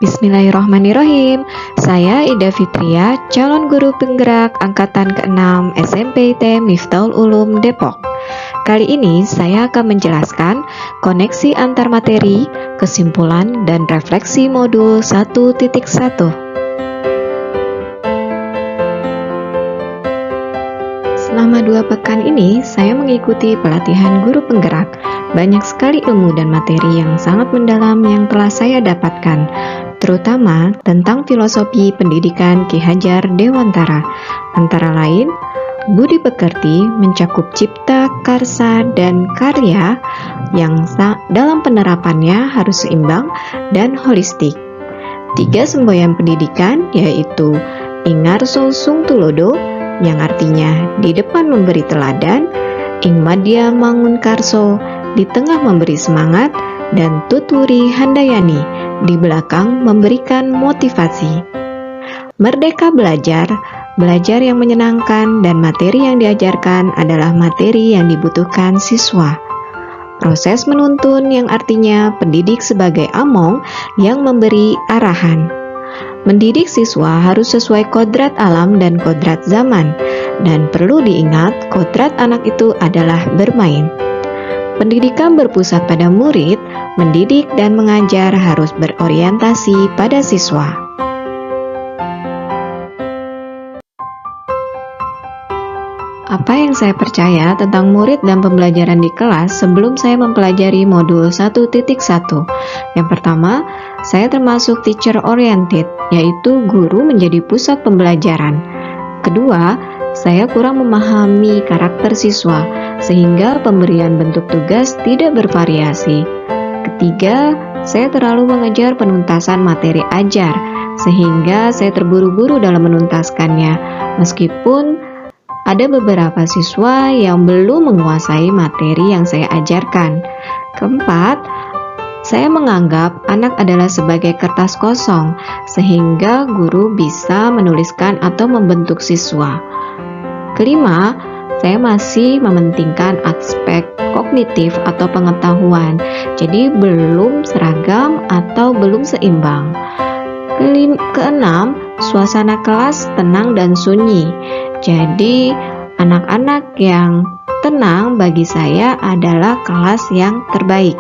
Bismillahirrahmanirrahim. Saya Ida Fitria, calon guru penggerak angkatan ke-6 SMP IT Miftahul Ulum Depok. Kali ini saya akan menjelaskan koneksi antar materi, kesimpulan, dan refleksi modul 1.1. Selama 2 pekan ini, saya mengikuti pelatihan guru penggerak. Banyak sekali ilmu dan materi yang sangat mendalam yang telah saya dapatkan, terutama tentang filosofi pendidikan Ki Hajar Dewantara. Antara lain, budi pekerti mencakup cipta, karsa, dan karya yang dalam penerapannya harus seimbang dan holistik. 3 semboyan pendidikan yaitu Ingarso Sung Tulodo, yang artinya di depan memberi teladan, Ing Madya Mangun Karso, di tengah memberi semangat, dan Tuturi Handayani, di belakang memberikan motivasi. Merdeka belajar, belajar yang menyenangkan, dan materi yang diajarkan adalah materi yang dibutuhkan siswa. Proses menuntun yang artinya pendidik sebagai among yang memberi arahan. Mendidik siswa harus sesuai kodrat alam dan kodrat zaman, dan perlu diingat kodrat anak itu adalah bermain. Pendidikan berpusat pada murid, mendidik dan mengajar harus berorientasi pada siswa. Apa yang saya percaya tentang murid dan pembelajaran di kelas sebelum saya mempelajari modul 1.1? Yang pertama, saya termasuk teacher oriented, yaitu guru menjadi pusat pembelajaran. Kedua, saya kurang memahami karakter siswa, sehingga pemberian bentuk tugas tidak bervariasi. Ketiga, saya terlalu mengejar penuntasan materi ajar, sehingga saya terburu-buru dalam menuntaskannya, meskipun ada beberapa siswa yang belum menguasai materi yang saya ajarkan. Keempat, saya menganggap anak adalah sebagai kertas kosong, sehingga guru bisa menuliskan atau membentuk siswa. Kelima, saya masih mementingkan aspek kognitif atau pengetahuan, jadi belum seragam atau belum seimbang. Keenam, suasana kelas tenang dan sunyi. Jadi, anak-anak yang tenang bagi saya adalah kelas yang terbaik.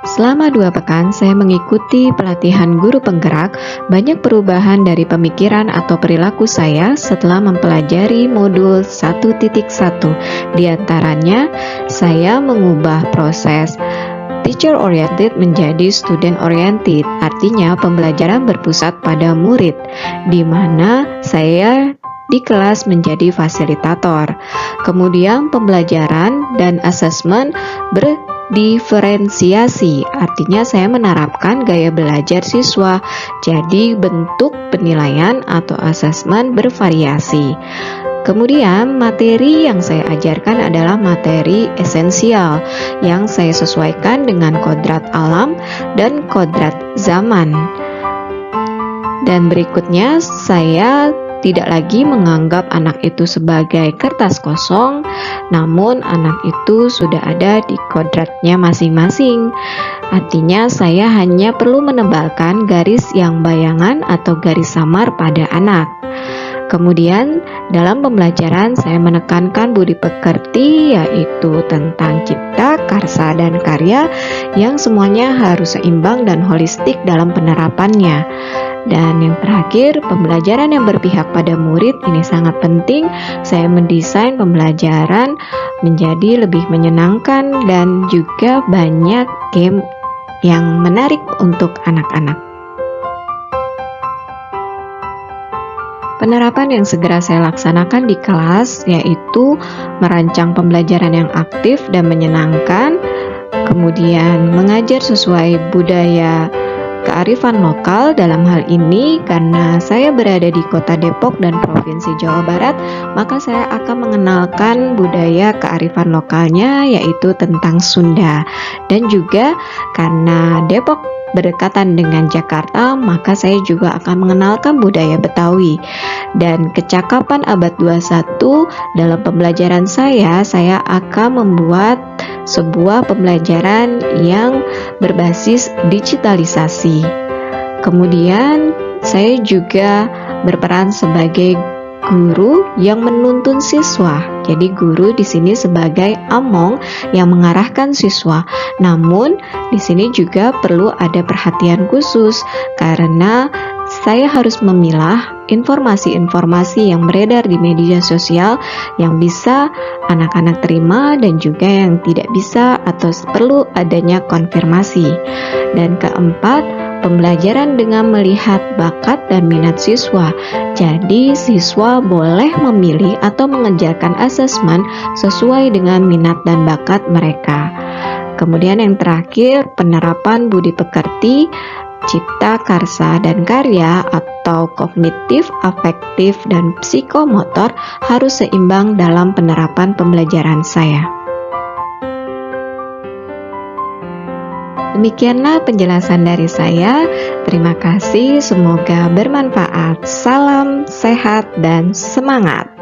Selama 2 pekan, saya mengikuti pelatihan guru penggerak. Banyak perubahan dari pemikiran atau perilaku saya setelah mempelajari modul 1.1. Di antaranya, saya mengubah proses teacher oriented menjadi student oriented, artinya pembelajaran berpusat pada murid, di mana saya di kelas menjadi fasilitator. Kemudian pembelajaran dan asesmen berdiferensiasi, artinya saya menerapkan gaya belajar siswa, jadi bentuk penilaian atau asesmen bervariasi. Kemudian materi yang saya ajarkan adalah materi esensial yang saya sesuaikan dengan kodrat alam dan kodrat zaman. Dan berikutnya, saya tidak lagi menganggap anak itu sebagai kertas kosong, namun anak itu sudah ada di kodratnya masing-masing. Artinya saya hanya perlu menebalkan garis yang bayangan atau garis samar pada anak. Kemudian dalam pembelajaran saya menekankan budi pekerti, yaitu tentang cipta, karsa, dan karya yang semuanya harus seimbang dan holistik dalam penerapannya. Dan yang terakhir, pembelajaran yang berpihak pada murid ini sangat penting. Saya mendesain pembelajaran menjadi lebih menyenangkan dan juga banyak game yang menarik untuk anak-anak. Penerapan yang segera saya laksanakan di kelas yaitu merancang pembelajaran yang aktif dan menyenangkan, kemudian mengajar sesuai budaya kearifan lokal. Dalam hal ini, karena saya berada di Kota Depok dan Provinsi Jawa Barat, maka saya akan mengenalkan budaya kearifan lokalnya, yaitu tentang Sunda. Dan juga karena Depok berdekatan dengan Jakarta, maka saya juga akan mengenalkan budaya Betawi. Dan kecakapan abad 21 dalam pembelajaran saya akan membuat sebuah pembelajaran yang berbasis digitalisasi. Kemudian saya juga berperan sebagai guru yang menuntun siswa. Jadi guru di sini sebagai among yang mengarahkan siswa. Namun di sini juga perlu ada perhatian khusus karena saya harus memilah informasi-informasi yang beredar di media sosial yang bisa anak-anak terima dan juga yang tidak bisa atau perlu adanya konfirmasi. Dan keempat, pembelajaran dengan melihat bakat dan minat siswa. Jadi, siswa boleh memilih atau mengerjakan asesmen sesuai dengan minat dan bakat mereka. Kemudian yang terakhir, penerapan budi pekerti, cipta, karsa, dan karya atau kognitif, afektif, dan psikomotor harus seimbang dalam penerapan pembelajaran saya. Demikianlah penjelasan dari saya. Terima kasih, semoga bermanfaat. Salam sehat dan semangat.